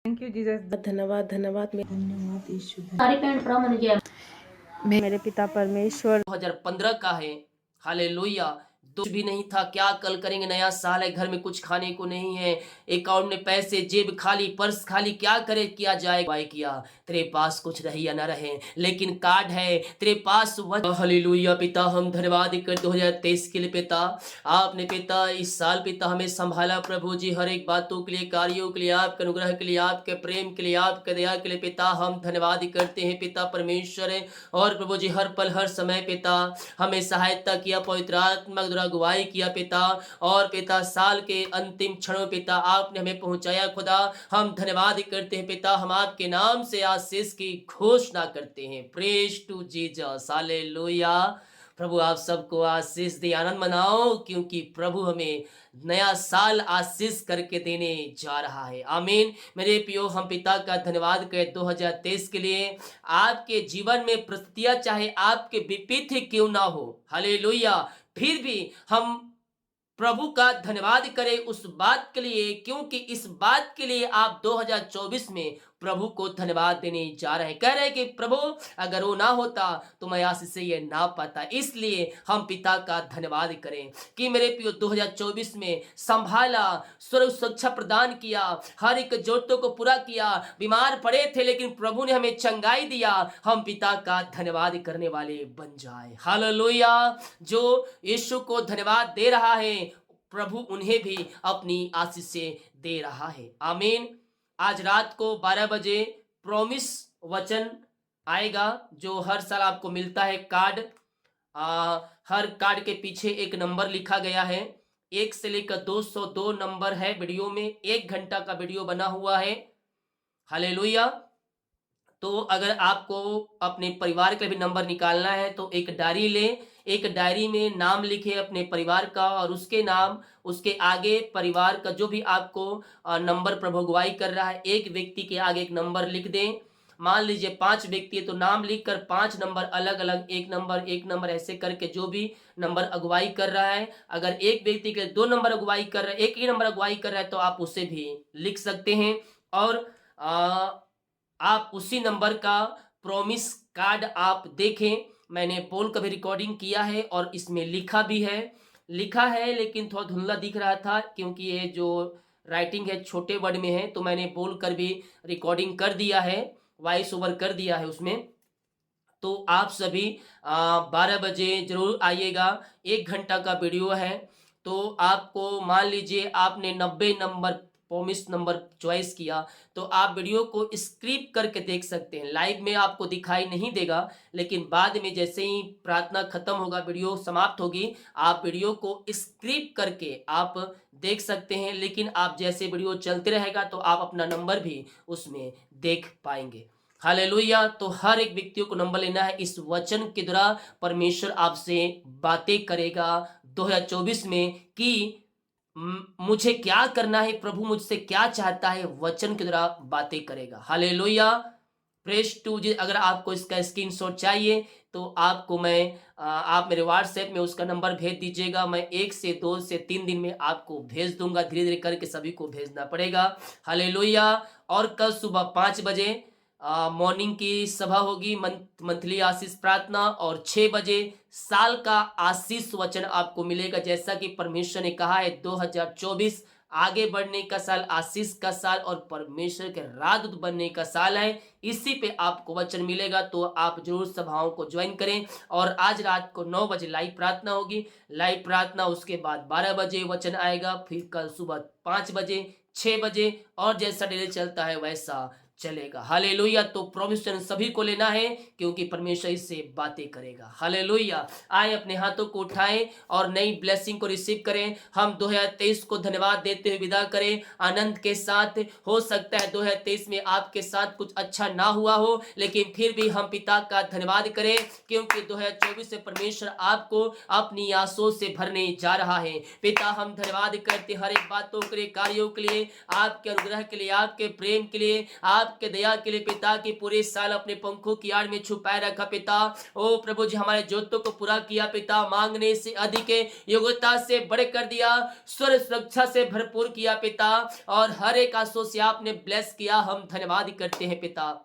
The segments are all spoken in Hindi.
Thank you Jesus. धन्यवाद धन्यवाद धन्यवाद यीशु। सारी भैन भरा मन जय मेरे पिता परमेश्वर 2015 का है। हालेलुया। कुछ भी नहीं था, क्या कल करेंगे, नया साल है, घर में कुछ खाने को नहीं है, अकाउंट में पैसे, जेब खाली, पर्स खाली, क्या करे, किया जाए, भाई किया, तेरे पास कुछ रहे या ना रहे, लेकिन कार्ड है तेरे पास। हालेलुया। पिता हम धन्यवाद कर 2023 के लिए पिता, आपने पिता इस साल पिता हमें संभाला प्रभु जी, हर एक बातों के लिए, कार्यों के लिए, आपके अनुग्रह के लिए, आपके प्रेम के लिए, आपके दया के लिए पिता हम धन्यवाद करते हैं पिता परमेश्वर। और प्रभु जी हर पल हर समय पिता हमें सहायता किया, पवित्र आत्मा द्वारा अगुवाई किया पिता, और पिता साल के अंतिम क्षणों पिता आपने हमें पहुंचाया खुदा, हम धन्यवाद करते हैं पिता, हम आपके नाम से आशीष की घोषणा करते हैं। Praise to Jesus. हालेलुया। प्रभु आप सबको आशीष दे, आनंद मनाओ, क्योंकि प्रभु हमें नया साल आशीष करके देने जा रहा है। आमीन। मेरे प्रियो हम पिता का धन्यवाद करें 2023 के लिए। आपके जीवन में परिस्थितियां चाहे आपके विपरीत ही क्यों ना हो, हालेलुया, फिर भी हम प्रभु का धन्यवाद करें उस बात के लिए, क्योंकि इस बात के लिए आप 2024 में प्रभु को धन्यवाद देने जा रहे हैं। कह रहे हैं कि प्रभु अगर वो ना होता तो मैं आशीष से ये ना पाता, इसलिए हम पिता का धन्यवाद करें कि मेरे प्रियो 2024 में संभाला, स्वर्ग सुरक्षा प्रदान किया, हर एक जरूरतों को पूरा किया, बीमार पड़े थे लेकिन प्रभु ने हमें चंगाई दिया, हम पिता का धन्यवाद करने वाले बन जाए। हालेलुया। जो यीशु को धन्यवाद दे रहा है प्रभु उन्हें भी अपनी आशीष से दे रहा है। आमीन। आज रात को 12 बजे प्रॉमिस वचन आएगा, जो हर साल आपको मिलता है कार्ड। हर कार्ड के पीछे एक नंबर लिखा गया है, 1 से लेकर 202 नंबर है। वीडियो में 1 घंटा का वीडियो बना हुआ है। हालेलुया। तो अगर आपको अपने परिवार के लिए भी नंबर निकालना है तो एक डायरी ले, एक डायरी में नाम लिखे अपने परिवार का, और उसके नाम उसके आगे परिवार का जो भी आपको नंबर प्रभु अगुवाई कर रहा है, एक व्यक्ति के आगे एक नंबर लिख दें। मान लीजिए 5 व्यक्ति है तो नाम लिखकर 5 नंबर अलग अलग, एक नंबर ऐसे करके जो भी नंबर अगुवाई कर रहा है, अगर एक व्यक्ति के 2 नंबर अगुवाई कर रहा है, एक ही नंबर अगुवाई कर रहा है तो आप उसे भी लिख सकते हैं। और आप उसी नंबर का प्रॉमिस कार्ड आप देखें, मैंने बोल का भी रिकॉर्डिंग किया है और इसमें लिखा है लेकिन थोड़ा धुंधला दिख रहा था, क्योंकि ये जो राइटिंग है छोटे वर्ड में है, तो मैंने बोल कर भी रिकॉर्डिंग कर दिया है, वॉइस ओवर कर दिया है उसमें। तो आप सभी 12 बजे जरूर आइएगा, 1 घंटा का वीडियो है। तो आपको मान लीजिए आपने 90 नंबर प्रॉमिस नंबर चॉइस किया, तो आप वीडियो को स्क्रिप करके देख सकते हैं। लाइव में आपको दिखाई नहीं देगा, लेकिन बाद में जैसे ही प्रार्थना खत्म होगा, वीडियो समाप्त होगी, आप वीडियो को स्क्रिप करके आप देख सकते हैं। लेकिन आप जैसे वीडियो चलते रहेगा तो आप अपना नंबर भी उसमें देख पाएंगे। हालेलुया। तो हर एक व्यक्ति को नंबर लेना है, इस वचन के द्वारा परमेश्वर आपसे बातें करेगा 2024 में कि मुझे क्या करना है, प्रभु मुझसे क्या चाहता है, वचन के द्वारा बातें करेगा। हालेलुया। प्रेस टू जी। अगर आपको इसका स्क्रीनशॉट चाहिए तो आपको मैं आप मेरे व्हाट्सएप में उसका नंबर भेज दीजिएगा, मैं 1 से 2 से 3 दिन में आपको भेज दूंगा, धीरे धीरे करके सभी को भेजना पड़ेगा। हालेलुया। और कल सुबह 5 बजे मॉर्निंग की सभा होगी, मंथली आशीष प्रार्थना, और 6 बजे साल का आशीष वचन आपको मिलेगा। जैसा कि परमेश्वर ने कहा है 2024 आगे बढ़ने का साल, आशीष का साल और परमेश्वर के राजदूत बनने का साल है, इसी पे आपको वचन मिलेगा। तो आप जरूर सभाओं को ज्वाइन करें। और आज रात को 9 बजे लाइव प्रार्थना होगी, लाइव प्रार्थना, उसके बाद 12 बजे वचन आएगा, फिर कल सुबह 5 बजे, 6 बजे, और जैसा डेली चलता है वैसा चलेगा। हालेलुया। तो प्रोमिशन सभी को लेना है, क्योंकि परमेश्वर इससे बातें करेगा। हालेलुया। आए अपने हाथों को उठाएं और नई ब्लेसिंग को रिसीव करें। हम 2023 को धन्यवाद देते हुए विदा करें आनंद के साथ। हो सकता है 2023 में आपके साथ कुछ अच्छा ना हुआ हो, लेकिन फिर भी हम पिता का धन्यवाद करें, क्योंकि 2024 से परमेश्वर आपको अपनी आशों से भरने जा रहा है। पिता हम धन्यवाद करते हर एक बातों के लिए, कार्यों के लिए, आपके अनुग्रह के लिए, आपके प्रेम के लिए, आप आपके दया के लिए पिता की पूरे साल अपने पंखों की आड़ में छुपाए रखा पिता। ओ प्रभु जी, हमारे जोतों को पूरा किया पिता, मांगने से अधिक योग्यता से बड़े कर दिया, स्वर सुरक्षा से भरपूर किया पिता, और हर एक आंसू से आपने ब्लेस किया। हम धन्यवाद करते हैं पिता।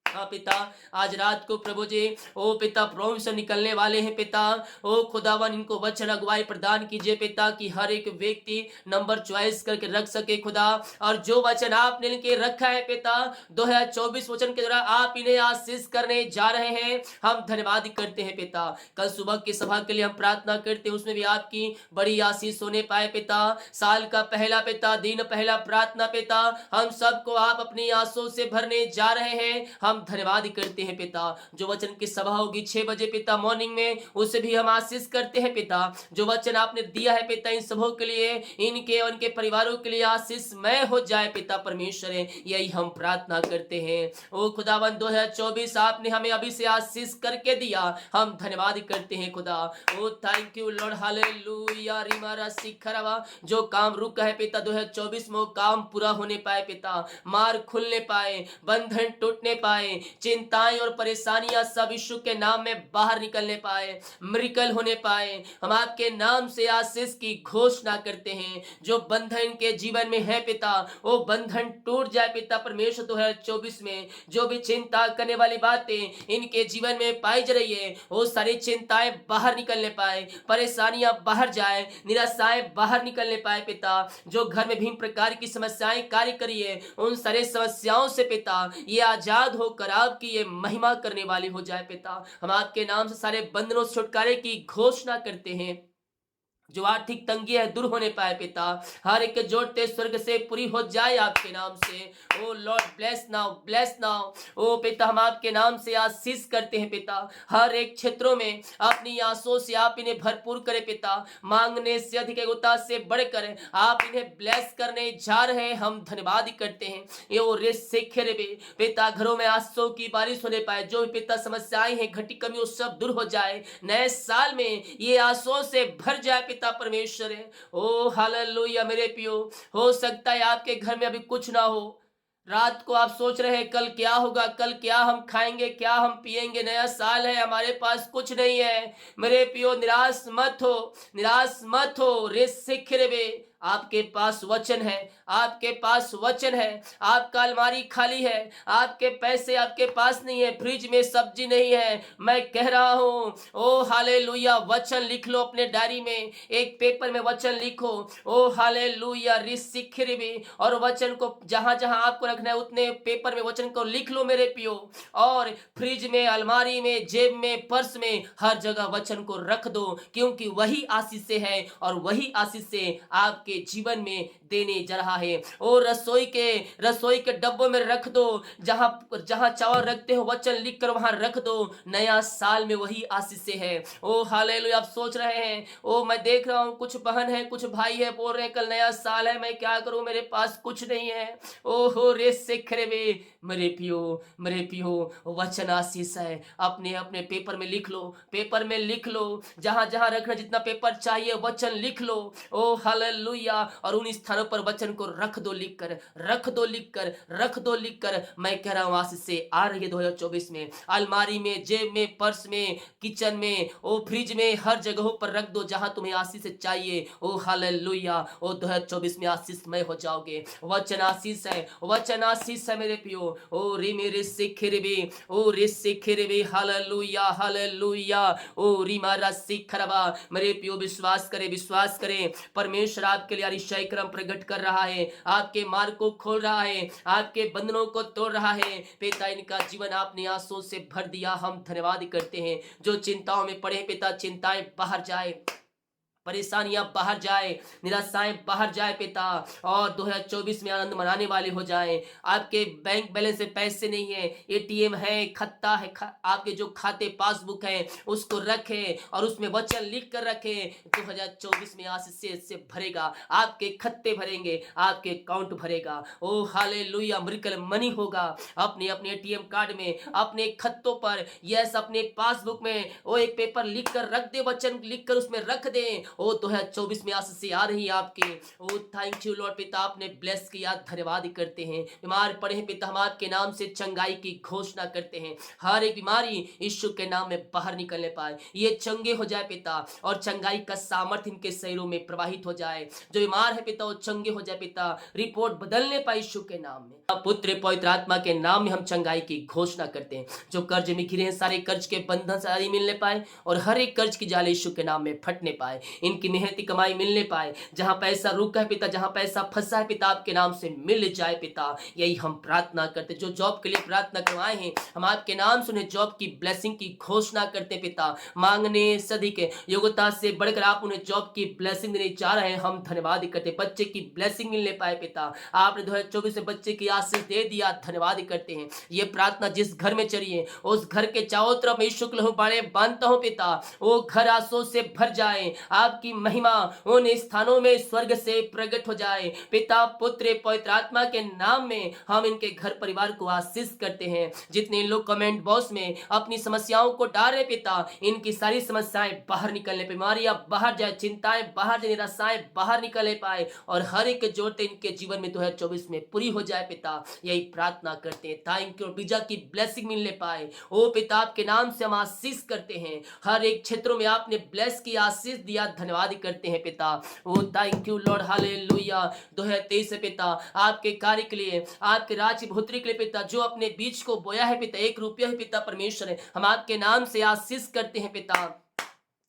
हाँ पिता, आज रात को प्रभु जी ओ पिता प्रॉमिशन निकलने वाले हैं पिता। ओ खुदावन, इनको वचन अगुवाई प्रदान कीजिए पिता, कि हर एक व्यक्ति नंबर चॉइस करके रख सके खुदा। और जो वचन आपने इनके रखा है पिता 2024 वचन के द्वारा आप इन्हें आशीष करने जा रहे हैं, हम धन्यवाद करते हैं पिता। कल सुबह की सभा के लिए हम प्रार्थना करते हैं, उसमें भी आपकी बड़ी आशीष होने पाए पिता। साल का पहला पिता दिन, पहला प्रार्थना पिता, हम सबको आप अपनी आंसू से भरने जा रहे हैं, हम धन्यवाद करते हैं पिता। जो वचन की सभा होगी 6 बजे पिता मॉर्निंग में, उसे भी हम आशीष करते हैं पिता। जो वचन आपने दिया है पिता इन सबों के लिए, इनके और इनके परिवारों के लिए आशीषमय हो जाए पिता परमेश्वर, यही हम प्रार्थना करते हैं। ओ खुदावन, 2024 आपने हमें अभी से आशीष करके दिया, हम धन्यवाद करते हैं खुदा। ओ थैंक यू लॉर्ड, हालेलुया। रिमारा सिखरवा, जो काम रुका है पिता 2024 में, वो काम पूरा होने पाए पिता, मार खुलने पाए, बंधन टूटने पाए, चिंताएं और परेशानियां सब यीशु के नाम में बाहर निकलने पाए, मिरेकल होने पाए। हम आपके नाम से आशीष की घोषणा करते हैं। जो बंधन के जीवन में है पिता, वो बंधन टूट जाए पिता परमेश्वर 2024 में। जो भी चिंता करने वाली बातें इनके जीवन में पाई जा रही है, वो सारी चिंताएं बाहर निकलने पाए, परेशानियां बाहर जाए, निराशाएं बाहर निकलने पाए पिता। जो घर में विभिन्न प्रकार की समस्याएं कार्य करी है, उन सारे समस्याओं से पिता ये आजाद होकर आपकी ये महिमा करने वाली हो जाए पिता। हम आपके नाम से सारे बंधनों से छुटकारे की घोषणा करते हैं। जो आर्थिक तंगी है दूर होने पाए पिता, हर एक जोड़ते स्वर्ग से पूरी हो जाए आपके नाम से। ओ lord bless now, bless now. ओ पिता, हम आपके नाम से आशीष करते हैं पिता। हर एक क्षेत्रों में अपनी आंसुओं से आप इन्हें भरपूर करें पिता, मांगने से अधिक योग्यता से बढ़कर आप इन्हें ब्लेस करने जा रहे हैं, हम धन्यवाद करते हैं। ये ओ रे शेखरे बे पिता, घरों में आंसुओं की बारिश होने पाए, जो भी पिता समस्याएं हैं, घटी कमियों सब दूर हो जाए, नए साल में ये आंसुओं से भर जाए पिता परमेश्वर है। ओ हालेलुया मेरे पियो, हो सकता है आपके घर में अभी कुछ ना हो, रात को आप सोच रहे हैं कल क्या होगा, कल क्या हम खाएंगे, क्या हम पिएंगे, नया साल है हमारे पास कुछ नहीं है। मेरे पियो निराश मत हो, निराश मत हो। रे सिखरे बे, आपके पास वचन है, आपके पास वचन है। आपका अलमारी खाली है, आपके पैसे आपके पास नहीं है, फ्रिज में सब्जी नहीं है। मैं कह रहा हूँ ओ हालेलुया, वचन लिख लो अपने डायरी में, एक पेपर में वचन लिखो। ओ हालेलुया रिसिखिरिबी, और वचन को जहां जहां आपको रखना है उतने पेपर में वचन को लिख लो मेरे पियो। और फ्रिज में, अलमारी में, जेब में, पर्स में, हर जगह वचन को रख दो, क्योंकि वही आशीष से है और वही आशीष से आपके जीवन में देने जा रहा है। और रसोई के डब्बों में रख दो, जहां जहां चावल रखते हो वचन लिखकर वहां रख दो। नया साल में वही आशीष से है। ओ हालेलुया, आप सोच रहे हैं ओ मैं देख रहा हूं कुछ बहन है, कुछ भाई है, बोल रहे हैं कल नया साल है, मैं क्या करूं, मेरे पास कुछ नहीं है। ओ हो रे सिखरे बे, मेरे पियो वचन आशीष है। अपने अपने पेपर में लिख लो, पेपर में लिख लो, जहां जहां रखना, जितना पेपर चाहिए वचन लिख लो। ओ हालेलुया, और उन स्थानों पर वचन को रख दो लिखकर, रख दो लिखकर, रख दो लिखकर। मैं कह रहा हूं आशीष से आ रही है 2024 में, अलमारी में, जेब में, पर्स में, किचन में, ओ फ्रिज में, हर जगहों पर रख दो जहां तुम्हें आशीष चाहिए। ओ हालेलुया, ओ 2024 में आशीषमय हो जाओगे। वचन आशीष है, वचन आशीष है मेरे पियो। ओ रे मेरे सिखिरबे, ओ रे सिखिरबे, हालेलुया हालेलुया। ओ री मारा सिखरबा, मेरे पियो विश्वास करे, विश्वास करे। परमेश्वर आपके लिए अतिशय क्रम प्रकट कर रहा है, आपके मार्ग को खोल रहा है, आपके बंधनों को तोड़ रहा है। पिता, इनका जीवन आपने आंसुओं से भर दिया, हम धन्यवाद करते हैं। जो चिंताओं में पड़े पिता, चिंताएं बाहर जाए, परेशानियां बाहर जाए, निराशाएं बाहर जाए पिता, और 2024 में आनंद मनाने वाले हो जाएं। आपके बैंक बैलेंस में पैसे नहीं है, एटीएम है, खत्ता है, आपके जो खाते पासबुक है उसको रखें और उसमें वचन लिख कर रखें। 2024 में आशीष से भरेगा, आपके खत्ते भरेंगे, आपके अकाउंट भरेगा। ओ हालेलुया, मिरेकल मनी होगा। अपने अपने एटीएम कार्ड में, अपने खत्तों पर, यस अपने पासबुक में वो एक पेपर लिख कर रख दे, वचन लिख कर उसमें रख दे, वो 2024 में आशीष से आ रही है आपके। ओ थैंक यू लॉर्ड पिता, आपने ब्लेस किया, धन्यवाद करते हैं। बीमार पड़े हैं पिता, हम आपके नाम से चंगाई की घोषणा करते हैं। हर एक बीमारी यीशु के नाम में बाहर निकलने पाए, ये चंगे हो जाए पिता, और चंगाई का सामर्थ्य इनके शरीरों में प्रवाहित हो जाए। जो बीमार है पिता वो चंगे हो जाए पिता, रिपोर्ट बदलने पाए यीशु के नाम में। पुत्र पवित्र आत्मा के नाम में हम चंगाई की घोषणा करते हैं। जो कर्ज में घिरे हैं सारे कर्ज के बंधन से आदि मिलने पाए, और हर एक कर्ज की जाल यीशु के नाम में फटने पाए। इनकी मेहनती कमाई मिलने पाए, जहां पैसा रुका है पिता, जहां पैसा फंसा है पिता, आपके नाम से मिल जाए पिता, यही हम प्रार्थना करते। जो जॉब के लिए प्रार्थना करवाए हैं, हम आपके नाम सुने जॉब की ब्लेसिंग की घोषणा करते पिता। मांगने सदी के योग्यता से बढ़कर आप उन्हें जॉब की ब्लेसिंग देने जा रहे हैं, हम धन्यवाद करते। बच्चे की ब्लेसिंग मिलने पाए पिता, आपने 2024 में बच्चे की आशीष दे दिया, धन्यवाद करते हैं। ये प्रार्थना जिस घर में चली है, उस घर के चारों तरफ मैं शुक्ल हूँ बाड़े बांधता हूँ पिता, वो घर आंसू से भर जाए, आपकी महिमा उन स्थानों में स्वर्ग से प्रकट हो जाए पिता। पुत्र पवित्र आत्मा के नाम में हम इनके घर परिवार को आशीष करते हैं। जितने लोग कमेंट बॉक्स में अपनी समस्याओं को डाल रहे पिता, इनकी सारी समस्याएं बाहर निकलने, बीमारियां बाहर जाए, चिंताएं बाहर जाए, निराशाएं बाहर निकलने पाए, और हर एक जोड़ते इनके जीवन में 2024 में पूरी हो जाए पिता, यही प्रार्थना करते हैं। थैंक यू, बीजा की ब्लेसिंग मिलने पाए। ओ पिता, आपके नाम से हम आशीष करते हैं। हर एक क्षेत्रों में आपने ब्लेस की आशीष दिया, धन्यवाद करते हैं पिता। ओ थैंक यू लॉर्ड, हालेलुया। 2023 पिता आपके कार्य के लिए, आपके राज्य भूतरी के लिए पिता, जो अपने बीज को बोया है पिता, 1 रुपया है पिता परमेश्वर है, हम आपके नाम से आशीष करते हैं पिता।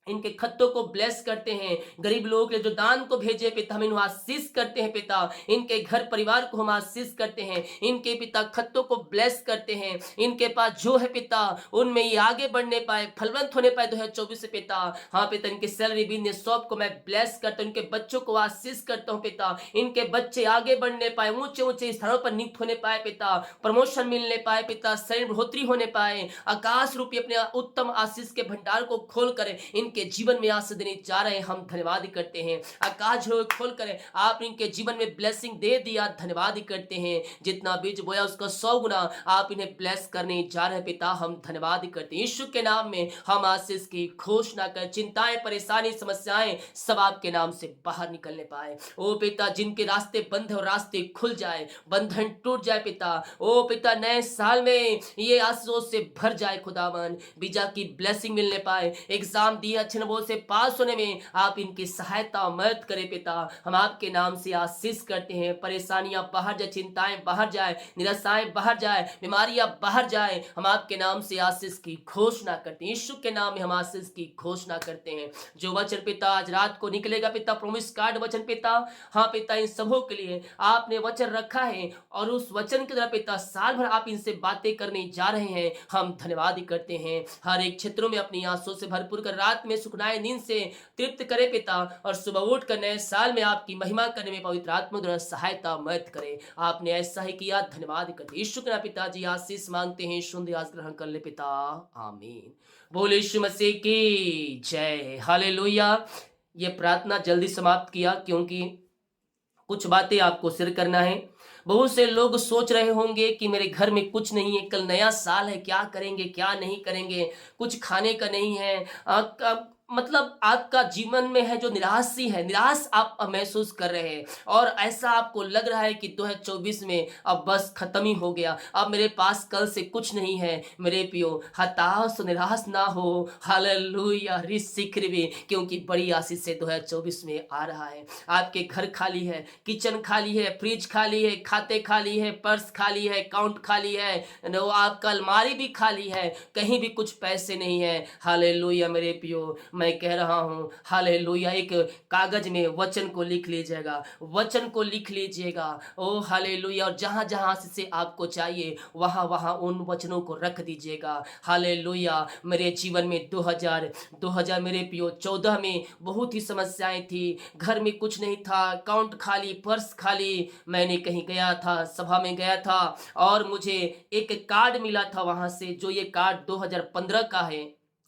इनके खत्तों को ब्लेस करते हैं, गरीब लोगों के लिए जो दान को भेजे पिता, हम इन्हें आशीष करते हैं पिता। इनके घर परिवार को हम आशीष करते हैं, इनके पिता खत्तों को ब्लेस करते हैं। इनके पास जो है पिता, उनमें ये आगे बढ़ने पाए, फलवंत होने पाए 2024 से पिता। हाँ पिता, इनके सैलरी बिजनेस शॉप को मैं ब्लेस करता हूँ, इनके बच्चों को आशीष करता हूँ पिता। इनके बच्चे आगे बढ़ने पाए, ऊंचे ऊंचे स्थानों पर नियुक्त होने पाए पिता, प्रमोशन मिलने पाए पिता, शरीर बढ़ोतरी होने पाए, आकाश रूपी अपने उत्तम आशीष के भंडार को खोल कर इनके जीवन में आशीष देने जा रहे हैं, हम धन्यवाद करते हैं। आकाश खोल कर आप इनके जीवन में ब्लेसिंग दे दिया, धन्यवाद करते हैं। जितना बीज बोया उसका 100 गुना आप इन्हें ब्लेस करने जा रहे हैं पिता, हम धन्यवाद करते हैं। यीशु के नाम में हम आशीष की घोषणा कर, चिंताएं परेशानी समस्याएं सब आपके नाम से बाहर निकलने पाए। ओ पिता, जिनके रास्ते बंद है और रास्ते खुल जाए, बंधन टूट जाए पिता। ओ पिता, नए साल में ये आशीषों से भर जाए खुदावन, बीजा की ब्लेसिंग मिलने पाए, एग्जाम दिए अच्छे नंबर से पास होने में आप इनकी सहायता मदद करें पिता। हम आपके नाम से आशीष करते हैं। परेशानियां बाहर जाए, चिंताएं बाहर जाए, निराशाएं बाहर जाए, बीमारियां बाहर जाए, हम आपके नाम से आशीष की घोषणा करते हैं। यीशु के नाम में हम आशीष की घोषणा करते हैं। जो वचन पिता आज रात को निकलेगा पिता, प्रोमिस कार्ड वचन पिता, हाँ पिता, इन सबों के लिए आपने वचन रखा है, और उस वचन की तरह पिता साल भर आप इनसे बातें करने जा रहे हैं, हम धन्यवाद करते हैं। हर एक क्षेत्रों में अपनी आंसुओं से भरपूर कर रात में सुखनाए नींद से तृप्त करे पिता, और सुबह उठ कर नए साल में आपकी महिमा करने में पवित्र आत्मा द्वारा सहायता मदद करे। आपने ऐसा ही किया, धन्यवाद करते। यीशु के नाम पिताजी आशीष मांगते हैं, सुंदर आज ग्रहण कर ले पिता, आमीन। बोले यीशु मसीह की जय, हालेलुया। ये प्रार्थना जल्दी समाप्त किया क्योंकि कुछ बातें आपको शेयर करना है। बहुत से लोग सोच रहे होंगे कि मेरे घर में कुछ नहीं है, कल नया साल है, क्या करेंगे क्या नहीं करेंगे, कुछ खाने का नहीं है। मतलब आपका जीवन में है जो निराशी है, निराश आप महसूस कर रहे हैं, और ऐसा आपको लग रहा है कि 2024 में अब बस खत्म ही हो गया, अब मेरे पास कल से कुछ नहीं है। मेरे पियो, हताश निराश ना हो, हालेलुया, भी, क्योंकि बड़ी आशीष से 2024 में आ रहा है। आपके घर खाली है, किचन खाली है, फ्रिज खाली है, खाते खाली है, पर्स खाली है, अकाउंट खाली है, आपका अलमारी भी खाली है, कहीं भी कुछ पैसे नहीं है। हालेलुया मेरे पियो, मैं कह रहा हूँ हालेलुया, एक कागज में वचन को लिख लीजिएगा, वचन को लिख लीजिएगा। ओ हालेलुया, और जहाँ जहाँ आशीष से आपको चाहिए वहाँ वहाँ उन वचनों को रख दीजिएगा। हालेलुया। मेरे जीवन में 2000 मेरे पियो 14 में बहुत ही समस्याएं थी, घर में कुछ नहीं था, अकाउंट खाली, पर्स खाली। मैंने कहीं गया था, सभा में गया था, और मुझे एक कार्ड मिला था वहां से, जो ये कार्ड 2015 का है।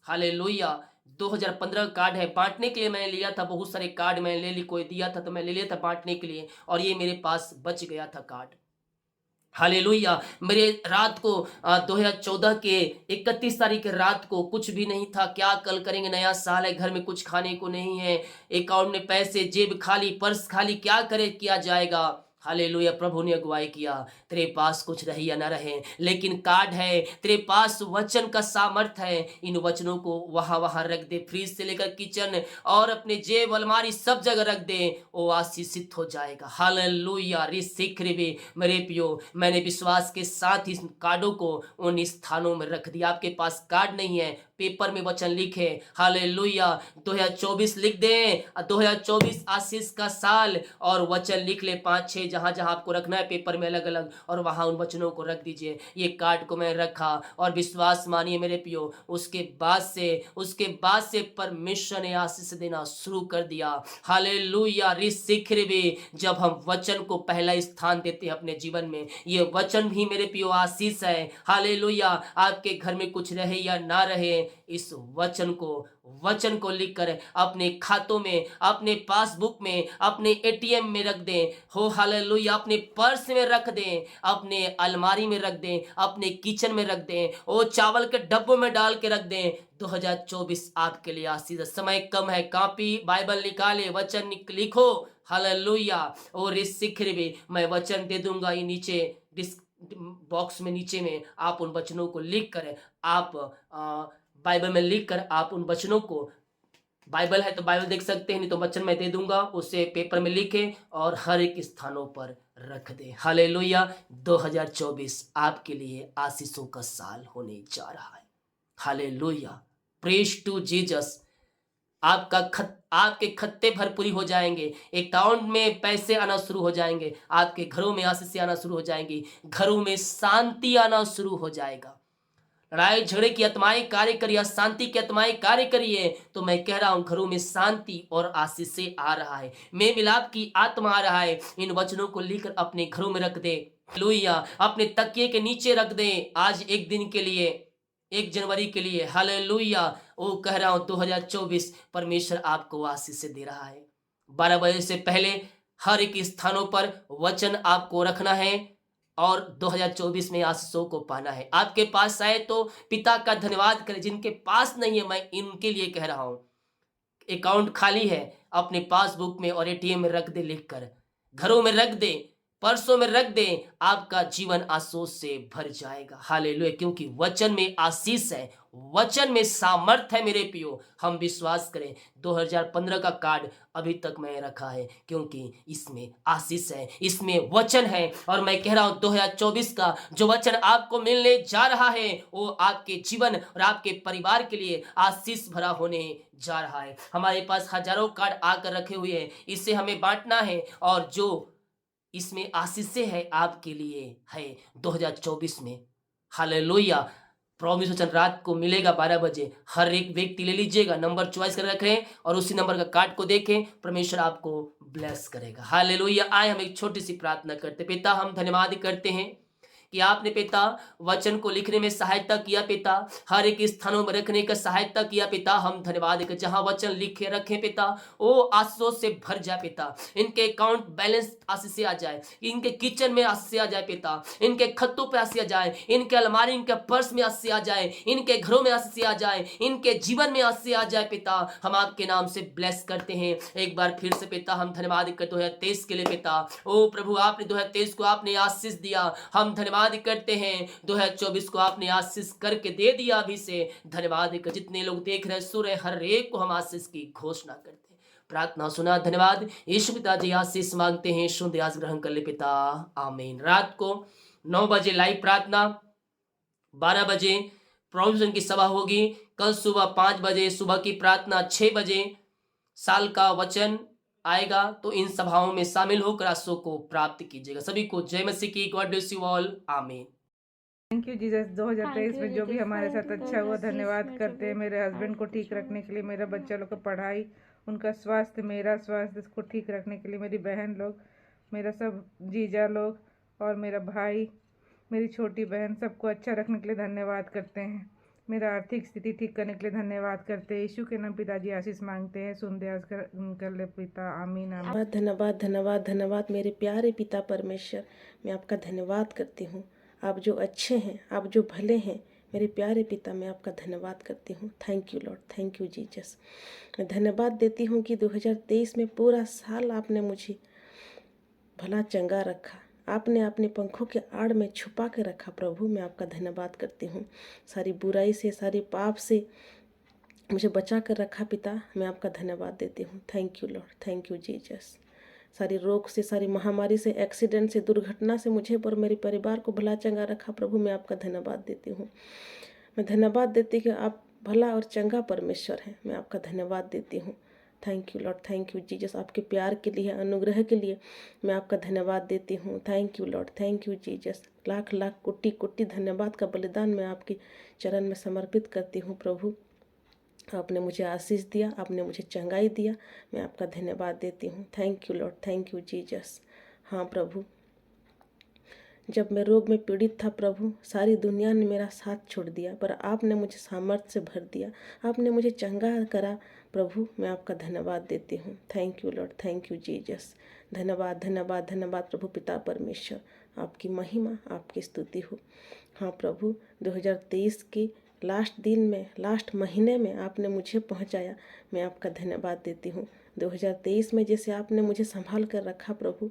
हालेलुया, 2015 कार्ड है, बांटने के लिए मैंने लिया था। बहुत सारे कार्ड मैंने ले ली, कोई दिया था तो मैं ले लिया था बांटने के लिए, और ये मेरे पास बच गया था कार्ड। हालेलुया। मेरे रात को 2014 के 31 तारीख रात को कुछ भी नहीं था, क्या कल करेंगे, नया साल है, घर में कुछ खाने को नहीं है, अकाउंट में पैसे, जेब खाली, पर्स खाली, क्या करे किया जाएगा। हालेलुया। प्रभु ने अगुवाई किया, तेरे पास कुछ रहे या ना रहे, लेकिन कार्ड है, तेरे पास वचन का सामर्थ है, इन वचनों को वहां वहां रख दे, फ्रिज से लेकर किचन और अपने जेब अलमारी सब जगह रख दे, वो आशीषित हो जाएगा। हालेलुया। रिसीख भी मेरे पियो, मैंने विश्वास के साथ इस कार्डों को उन स्थानों में रख दिया। आपके पास कार्ड नहीं है, पेपर में वचन लिखे। हालेलुया। 2024 लिख दें, 2024 आशीष का साल, और वचन लिख ले 5-6 जहां जहां आपको रखना है पेपर में अलग अलग, और वहां उन वचनों को रख दीजिए। ये कार्ड को मैं रखा, और विश्वास मानिए मेरे पियो, उसके बाद से परमेश्वर ने आशीष देना शुरू कर दिया। हालेलुया। रिसीख भी, जब हम वचन को पहला स्थान देते हैं अपने जीवन में, ये वचन भी मेरे पियो आशीष है। हालेलुया। आपके घर में कुछ रहे या ना रहे, इस वचन को लिखकर अपने खातों में, अपने पासबुक में, अपने एटीएम में रख दें। हो हालेलुया। अपने पर्स में रख दें, अपने अलमारी में रख दें, अपने किचन में रख दें, ओ चावल के डब्बों में डाल के रख दें। 2024 आपके लिए आशीष है। समय कम है, कॉपी बाइबल निकाले, वचन लिखो। हालेलुया। और इस शिखर भी मैं वचन दे दूंगा, ये नीचे बॉक्स में नीचे में आप उन वचनों को लिख कर, आप बाइबल में लिख कर, आप उन वचनों को, बाइबल है तो बाइबल देख सकते हैं, नहीं तो वचन मैं दे दूंगा, उसे पेपर में लिखे और हर एक स्थानों पर रख दे। हालेलुया। 2024 आपके लिए आशीषों का साल होने जा रहा है। हालेलुया। Praise to Jesus. आपके खत्ते भरपूरी हो जाएंगे, अकाउंट में पैसे आना शुरू हो जाएंगे, आपके घरों में आशीष आना शुरू हो जाएंगी, घरों में शांति आना शुरू हो जाएगा। लड़ाई झगड़े की आत्माएं कार्य करिए, शांति की आत्माएं कार्य करिए, तो मैं कह रहा हूं घरों में शांति और आशीष से आ रहा है, मेल मिलाप की आत्मा आ रहा है। इन वचनों को लेकर अपने घरों में रख दे। हालेलुया। अपने तकिए के नीचे रख दे, आज एक दिन के लिए, 1 जनवरी के लिए। हालेलुया। ओ कह रहा हूं 2024 परमेश्वर आपको आशीष से दे रहा है। 12 बजे से पहले हर एक स्थानों पर वचन आपको रखना है, और 2024 में आशीषों को पाना है। आपके पास आए तो पिता का धन्यवाद करें, जिनके पास नहीं है मैं इनके लिए कह रहा हूं, अकाउंट खाली है, अपने पासबुक में और एटीएम में रख दे, लिखकर घरों में रख दे, पर्सों में रख दे, आपका जीवन आशीष से भर जाएगा। हालेलुया। क्योंकि वचन में आशीष है, वचन में सामर्थ है मेरे पियो। हम विश्वास करें, 2015 का कार्ड अभी तक मैं रखा है, क्योंकि इसमें आशीष है, इसमें वचन है। और मैं कह रहा हूं 2024 का जो वचन आपको मिलने जा रहा है, वो आपके जीवन और आपके परिवार के लिए आशीष भरा होने जा रहा है। हमारे पास हजारों कार्ड आकर रखे हुए हैं, इसे हमें बांटना है, और जो इसमें आशीष से है आपके लिए है 2024 में। हालेलुया। प्रॉमिस वचन रात को मिलेगा 12 बजे, हर एक व्यक्ति ले लीजिएगा, नंबर चॉइस कर रखें और उसी नंबर का कार्ड को देखें, परमेश्वर आपको ब्लेस करेगा। हालेलुया। आए हम एक छोटी सी प्रार्थना करते। पिता, हम धन्यवाद करते हैं कि आपने पिता वचन को लिखने में सहायता किया, पिता हर एक स्थानों में रखने का सहायता किया। पिता हम धन्यवाद कर, जहां वचन लिखे रखे पिता, वो आशीषों से भर जाए पिता, इनके अकाउंट बैलेंस आशीष से आ जाए, इनके किचन में आशीष से आ जाए पिता, इनके खत्तों पे आशीष आ जाए, इनके अलमारी, इनके पर्स में आशीष आ जाए, इनके घरों में आशीष आ जाए, इनके जीवन में आशीष आ जाए पिता। हम आपके नाम से ब्लेस करते हैं एक बार फिर से पिता। हम धन्यवाद करते 2023 के लिए पिता। ओ प्रभु, आपने 2023 को आपने आशीष दिया, हम धन्यवाद करते हैं। 2024 को आपने आशीष करके दे दिया, अभी से धन्यवाद कर। जितने लोग देख रहे हैं सुन रहे, हर एक को हम आशीष की घोषणा करते हैं। प्रार्थना सुना, धन्यवाद यीशु पिता जी। आशीष मांगते हैं, शुद्ध आशीष ग्रहण कर ले पिता, आमीन। रात को 9 बजे लाइव प्रार्थना, 12 बजे प्रोविजन की सभा होगी, कल सुबह 5 बजे सुबह की प्रार्थना, 6 बजे साल का वचन आएगा। तो इन सभाओं में शामिल होकर आशीषों को प्राप्त कीजिएगा। सभी को जय मसीह की। गॉड ब्लेस यू ऑल, आमीन। Thank you Jesus. 2023 में जो भी हमारे साथ अच्छा हुआ, धन्यवाद करते हैं मेरे हस्बैंड को ठीक रखने के लिए, मेरा बच्चा लोग का पढ़ाई, उनका स्वास्थ्य, मेरा स्वास्थ्य, इसको ठीक रखने के लिए, मेरी बहन लोग, मेरा सब जीजा लोग और मेरा भाई, मेरी छोटी बहन, सबको अच्छा रखने के लिए धन्यवाद करते हैं। मेरा आर्थिक स्थिति ठीक करने के लिए धन्यवाद करते हैं। यीशु के नाम पिताजी आशीष मांगते हैं, सुन दे कर ले पिता, आमीन आमीन। धन्यवाद धन्यवाद धन्यवाद मेरे प्यारे पिता परमेश्वर, मैं आपका धन्यवाद करती हूँ। आप जो अच्छे हैं, आप जो भले हैं, मेरे प्यारे पिता, मैं आपका धन्यवाद करती हूँ। Thank you lord, thank you Jesus. मैं धन्यवाद देती हूँ कि 2023 में पूरा साल आपने मुझे भला चंगा रखा, आपने अपने पंखों के आड़ में छुपा के रखा। प्रभु मैं आपका धन्यवाद करती हूँ। सारी बुराई से, सारी पाप से मुझे बचा कर रखा पिता, मैं आपका धन्यवाद देती हूँ। Thank you lord, thank you Jesus. सारी रोग से, सारी महामारी से, एक्सीडेंट से, दुर्घटना से मुझे और मेरे परिवार को भला चंगा रखा। प्रभु मैं आपका धन्यवाद देती हूँ। मैं धन्यवाद देती कि आप भला और चंगा परमेश्वर हैं। मैं आपका धन्यवाद देती हूँ। Thank you lord, thank you Jesus. आपके प्यार के लिए, अनुग्रह के लिए मैं आपका धन्यवाद देती हूँ। Thank you lord, thank you Jesus. Lakh lakh कोटि कोटि धन्यवाद का बलिदान मैं आपके चरण में समर्पित करती हूँ। प्रभु आपने मुझे आशीष दिया, आपने मुझे चंगाई दिया, मैं आपका धन्यवाद देती हूँ। Thank you lord, thank you Jesus. हाँ प्रभु, जब मैं रोग में पीड़ित था प्रभु, सारी दुनिया ने मेरा साथ छोड़ दिया, पर आपने मुझे सामर्थ्य से भर दिया, आपने मुझे चंगा करा। प्रभु मैं आपका धन्यवाद देती हूँ। Thank you lord, thank you Jesus. धन्यवाद धन्यवाद धन्यवाद प्रभु पिता परमेश्वर, आपकी महिमा, आपकी स्तुति हो। हाँ प्रभु, 2023 के लास्ट दिन में, लास्ट महीने में आपने मुझे पहुंचाया, मैं आपका धन्यवाद देती हूँ। 2023 में जैसे आपने मुझे संभाल कर रखा प्रभु,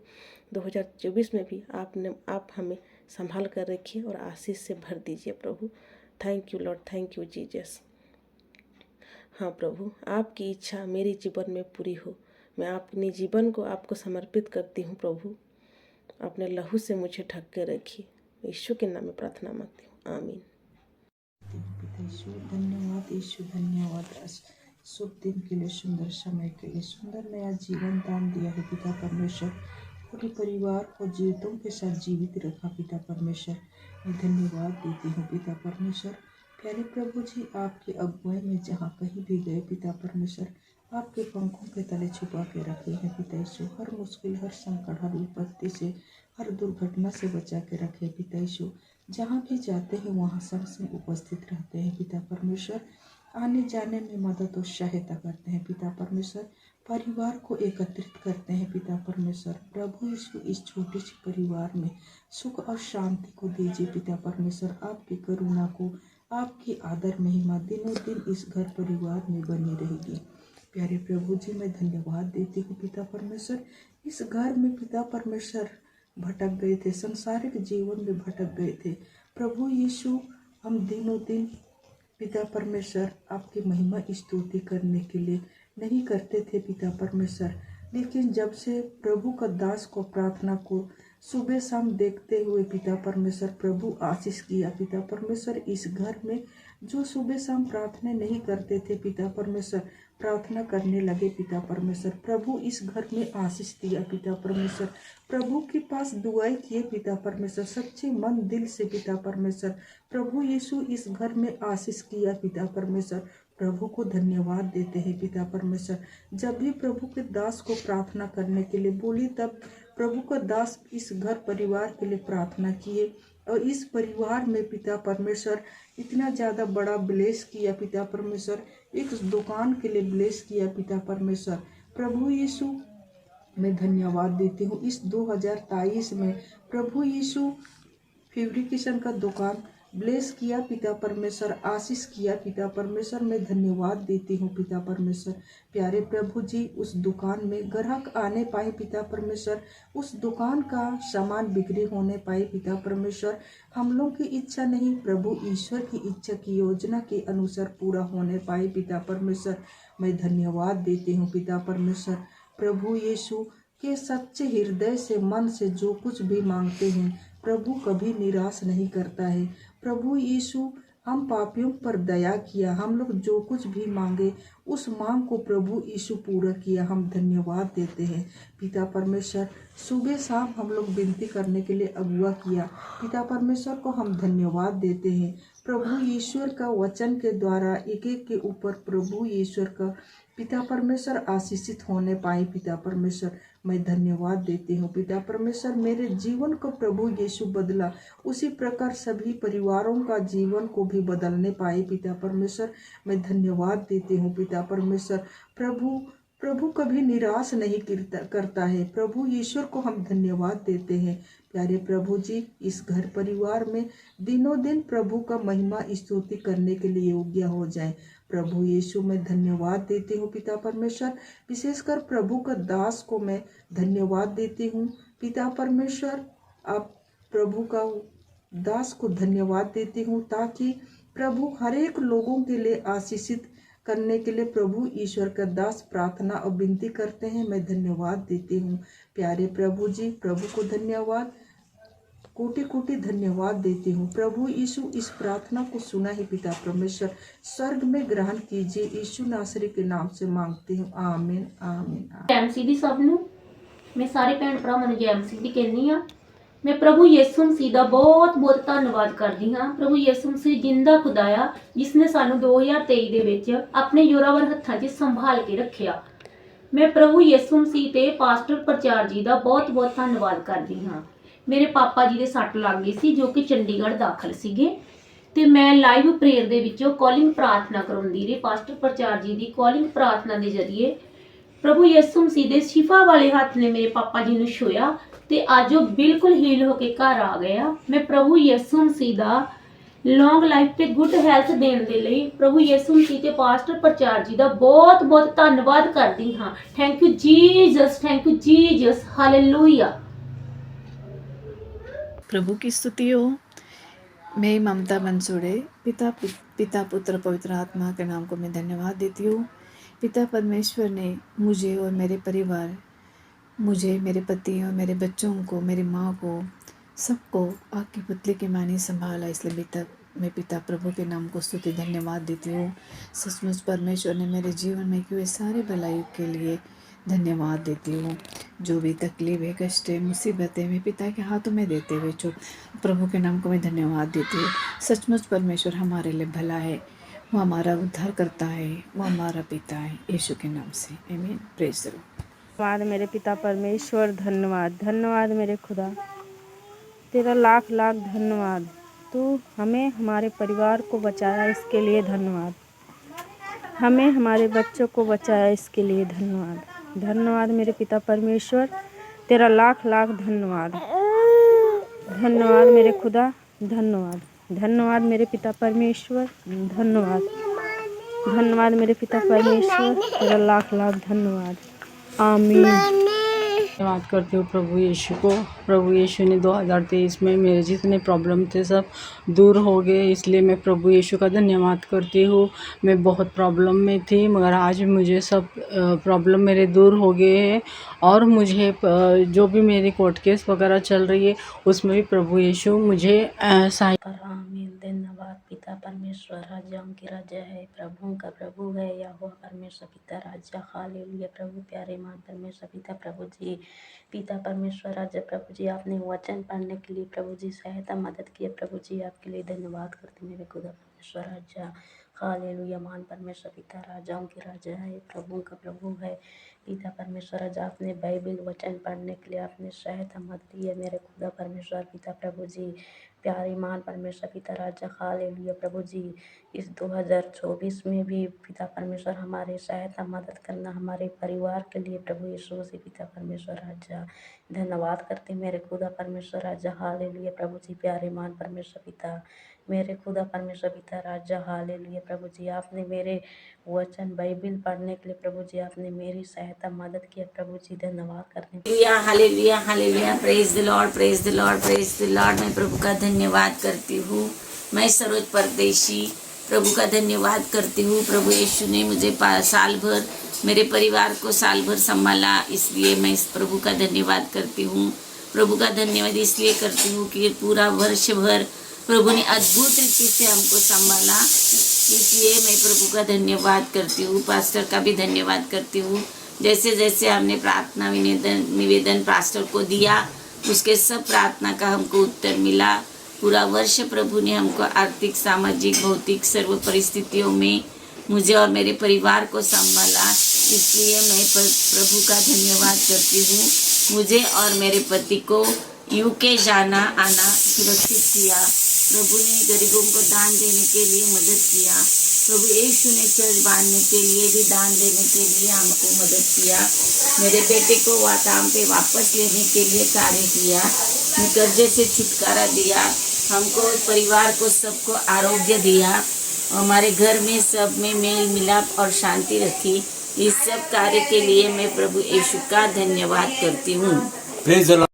2024 में भी आप हमें संभाल कर रखिए और आशीष से भर दीजिए प्रभु। Thank you lord, thank you Jesus. हाँ प्रभु, आपकी इच्छा मेरे जीवन में पूरी हो। मैं अपने जीवन को आपको समर्पित करती हूँ प्रभु। अपने लहू से मुझे ढक के रखिए। यीशु के नाम में प्रार्थना मांगती हूँ, आमीन। यीशु धन्यवाद, यीशु धन्यवाद। शुभ दिन के लिए, सुंदर समय के लिए, सुंदर नया जीवन दान दिया है पिता परमेश्वर। पूरे परिवार को जीवितों के साथ जीवित रखा पिता परमेश्वर। मैं धन्यवाद देती हूँ पिता परमेश्वर। प्यारे प्रभु जी, आपकी अगुवाई में जहाँ कहीं भी गए पिता परमेश्वर, आपके पंखों के तले छुपा के रखे हैं पिता यीशु। हर मुश्किल, हर संकट, हर विपत्ति से, हर दुर्घटना से बचा के रखे पिता यीशु। जहाँ भी जाते हैं वहाँ संग उपस्थित रहते हैं पिता परमेश्वर। आने जाने में मदद और सहायता करते हैं पिता परमेश्वर। परिवार को एकत्रित करते हैं पिता परमेश्वर। प्रभु यीशु, इस छोटे से परिवार में सुख और शांति को दीजिए पिता परमेश्वर। आपकी करुणा को, आपकी आदर महिमा दिनों दिन इस घर परिवार में बनी रहेगी। प्यारे प्रभु जी, मैं धन्यवाद देती हूँ पिता परमेश्वर। इस घर में पिता परमेश्वर भटक गए थे, संसारिक जीवन में भटक गए थे प्रभु यीशु। हम दिनों दिन पिता परमेश्वर आपकी महिमा स्तुति करने के लिए नहीं करते थे पिता परमेश्वर, लेकिन जब से प्रभु का दास को, प्रार्थना को सुबह शाम देखते हुए पिता परमेश्वर, प्रभु आशीष किया पिता परमेश्वर। इस घर में जो सुबह शाम प्रार्थना नहीं करते थे पिता परमेश्वर, प्रार्थना करने लगे पिता परमेश्वर। प्रभु इस घर में आशीष दिया पिता परमेश्वर। प्रभु के पास दुआएं किए पिता परमेश्वर, सच्चे मन दिल से पिता परमेश्वर। प्रभु यीशु इस घर में आशीष किया पिता परमेश्वर। प्रभु को धन्यवाद देते हैं पिता परमेश्वर। जब भी प्रभु के दास को प्रार्थना करने के लिए बोली, तब प्रभु का दास इस घर परिवार के लिए प्रार्थना किए और इस परिवार में पिता परमेश्वर इतना ज़्यादा बड़ा ब्लेस किया पिता परमेश्वर। एक दुकान के लिए ब्लेस किया पिता परमेश्वर। प्रभु यीशु, मैं धन्यवाद देती हूँ। इस 2023 में प्रभु यीशु फैब्रिकेशन का दुकान ब्लेस किया पिता परमेश्वर, आशीष किया पिता परमेश्वर। मैं धन्यवाद देती हूँ पिता परमेश्वर। प्यारे प्रभु जी, उस दुकान में ग्राहक आने पाए पिता परमेश्वर, उस दुकान का सामान बिक्री होने पाए पिता परमेश्वर। हम लोग की इच्छा नहीं, प्रभु ईश्वर की इच्छा की योजना के अनुसार पूरा होने पाए पिता परमेश्वर। मैं धन्यवाद देती हूँ पिता परमेश्वर। प्रभु यीशु के सच्चे हृदय से, मन से जो कुछ भी मांगते हैं, प्रभु कभी निराश नहीं करता है। प्रभु यीशु, हम पापियों पर दया किया, हम लोग जो कुछ भी मांगे उस मांग को प्रभु यीशु पूरा किया। हम धन्यवाद देते हैं पिता परमेश्वर। सुबह शाम हम लोग विनती करने के लिए अगुआ किया पिता परमेश्वर को हम धन्यवाद देते हैं। प्रभु ईश्वर का वचन के द्वारा एक एक के ऊपर प्रभु ईश्वर का पिता परमेश्वर आशीषित होने पाए पिता परमेश्वर। मैं धन्यवाद देती हूँ पिता परमेश्वर। मेरे जीवन को प्रभु यीशु बदला, उसी प्रकार सभी परिवारों का जीवन को भी बदलने पाए पिता परमेश्वर। मैं धन्यवाद देती हूँ पिता परमेश्वर। प्रभु कभी निराश नहीं करता है। प्रभु ईश्वर को हम धन्यवाद देते हैं। प्यारे प्रभु जी, इस घर परिवार में दिनों दिन प्रभु का महिमा स्तुति करने के लिए योग्य हो जाए। प्रभु यीशु मैं धन्यवाद देती हूँ पिता परमेश्वर। विशेषकर प्रभु का दास को मैं धन्यवाद देती हूँ पिता परमेश्वर। आप प्रभु का दास को धन्यवाद देती हूँ ताकि प्रभु हर एक लोगों के लिए आशीषित करने के लिए प्रभु ईश्वर का दास प्रार्थना और विनती करते हैं। मैं धन्यवाद देती हूँ प्यारे प्रभु जी। प्रभु को धन्यवाद, कोटि कोटि धन्यवाद देती हूँ। प्रभु यीशु इस प्रार्थना को सुना है पिता परमेश्वर, स्वर्ग में ग्रहण कीजिए। यीशु नासरी के नाम से मांगती हूँ, आमीन आमीन। जय मसीह दी सब नूं, मैं सारे भैन भरावां नूं जय मसीह दी कहनी हाँ। मैं प्रभु यीशु मसीह दा बहुत बहुत धन्नवाद करदी हाँ। प्रभु यीशु मसीह जिंदा खुदाया जिसने सानू 2023 दे विच अपने जोरावर हत्थां 'च संभाल के रखिया। मैं प्रभु यीशु मसीह ते पास्टर प्रचार जी दा बहुत बहुत धन्नवाद करदी हाँ। मेरे पापा जी दे सੱਟ ਲੱਗ गई सी जो कि चंडीगढ़ दाखल सीगे ते मैं लाइव प्रेयर दे विचों कॉलिंग प्रार्थना करवाउंदी रही। पास्टर प्रचार जी दी कॉलिंग प्रार्थना दे जरिए प्रभु यीशु मसीह दे शिफा वाले हाथ ने मेरे पापा जी नूं छुया ते अज वो बिल्कुल हील होके घर आ गया। मैं प्रभु यीशु मसीह दा लॉन्ग लाइफ ते गुड हैल्थ देने दे लई प्रभु यीशु मसीह ते पास्टर प्रचार जी दा बहुत बहुत धन्नवाद करदी हाँ। Thank you Jesus, hallelujah. प्रभु की स्तुति हो। मैं ममता मंसूरे पिता पुत्र पवित्र आत्मा के नाम को मैं धन्यवाद देती हूँ। पिता परमेश्वर ने मुझे और मेरे परिवार, मुझे, मेरे पति और मेरे बच्चों को, मेरी माँ को, सबको आग की पुतली के मानी संभाला। इसलिए मैं पिता प्रभु के नाम को स्तुति धन्यवाद देती हूँ। सचमुच परमेश्वर ने मेरे जीवन में किए सारे भलाई के लिए धन्यवाद देती हूँ। जो भी तकलीफ है, कष्ट है, मुसीबतें मैं पिता के हाथों में देते हुए प्रभु के नाम को मैं धन्यवाद देती हूँ। सचमुच परमेश्वर हमारे लिए भला है, वो हमारा उद्धार करता है, वो हमारा पिता है। यीशु के नाम से आमीन। Praise the Lord. धन्यवाद मेरे पिता परमेश्वर, धन्यवाद धन्यवाद मेरे खुदा, तेरा लाख लाख धन्यवाद। तू हमें हमारे परिवार को बचाया, इसके लिए धन्यवाद। हमें हमारे बच्चों को बचाया, इसके लिए धन्यवाद। धन्यवाद मेरे पिता परमेश्वर, तेरा लाख लाख धन्यवाद। धन्यवाद मेरे खुदा, धन्यवाद धन्यवाद मेरे पिता परमेश्वर, धन्यवाद धन्यवाद मेरे पिता परमेश्वर, तेरा लाख लाख धन्यवाद। आमीन। धन्यवाद करती हूँ प्रभु यीशु को। प्रभु यीशु ने 2023 में मेरे जितने प्रॉब्लम थे सब दूर हो गए, इसलिए मैं प्रभु यीशु का धन्यवाद करती हूँ। मैं बहुत प्रॉब्लम में थी मगर आज मुझे सब प्रॉब्लम मेरे दूर हो गए हैं और मुझे जो भी मेरी कोर्ट केस वगैरह चल रही है उसमें भी प्रभु यीशु मुझे सहायता। आमीन। धन्यवाद पिता परमेश्वर, राजाओं की राजा है, प्रभुओं का प्रभु है, यहोवा परमेश्वर पिता राजा। हालेलुया। प्रभु प्यारे मान परमेश्वर पिता प्रभु जी, पिता परमेश्वर राजा प्रभु जी, आपने वचन पढ़ने के लिए प्रभु जी सहायता मदद की है प्रभु जी, आपके लिए धन्यवाद करते मेरे खुदा परमेश्वर राजा। हालेलुया। मान परमेश्वर पिता राजाओं की राजा है, प्रभुओं का प्रभु है, पिता परमेश्वर राजा। आपने बाइबल वचन पढ़ने के लिए आपने सहायता मदद की है मेरे खुदा परमेश्वर पिता प्रभु जी, प्यारे मान परमेश्वर पिता राजा। हालेलुया। प्रभु जी, इस 2024 में भी पिता परमेश्वर हमारे सहायता मदद करना हमारे परिवार के लिए प्रभु यीशु से पिता परमेश्वर राजा धन्यवाद करते मेरे खुदा परमेश्वर राजा। हालेलुया। प्रभु जी, प्यारे मान परमेश्वर पिता मेरे खुदा परमेश्वर पिता राजा। हालेलुया। प्रभु जी, आपने मेरे वचन बाइबल पढ़ने के लिए प्रभु जी आपने मेरी सहायता मदद किया प्रभु जी, धन्यवाद करते हैं। Hallelujah hallelujah. Praise the Lord, praise the Lord, praise the Lord. मैं प्रभु का धन्यवाद करती हूँ। मैं सरोज परदेशी प्रभु का धन्यवाद करती हूँ। प्रभु यीशु ने मुझे साल भर, मेरे परिवार को साल भर संभाला, इसलिए मैं इस प्रभु का धन्यवाद करती हूँ। प्रभु का धन्यवाद इसलिए करती हूँ कि पूरा वर्ष भर प्रभु ने अद्भुत रीति से हमको संभाला, इसलिए मैं प्रभु का धन्यवाद करती हूँ। पास्टर का भी धन्यवाद करती हूँ। जैसे जैसे हमने प्रार्थना निवेदन पास्टर को दिया, उसके सब प्रार्थना का हमको उत्तर मिला। पूरा वर्ष प्रभु ने हमको आर्थिक, सामाजिक, भौतिक सर्व परिस्थितियों में मुझे और मेरे परिवार को संभाला। इसलिए मैं प्रभु का धन्यवाद करती हूँ। मुझे और मेरे पति को यूके जाना आना सुरक्षित किया। प्रभु ने गरीबों को दान देने के लिए मदद किया। प्रभु यीशु ने चर्च बांधने के लिए भी दान देने के लिए हमको मदद किया। मेरे बेटे को वह काम पे वापस लेने के लिए कार्य किया। कर्जे से छुटकारा दिया। हमको परिवार को सबको आरोग्य दिया। हमारे घर में सब में मेल मिलाप और शांति रखी। इस सब कार्य के लिए मैं प्रभु यीशु का धन्यवाद करती हूँ।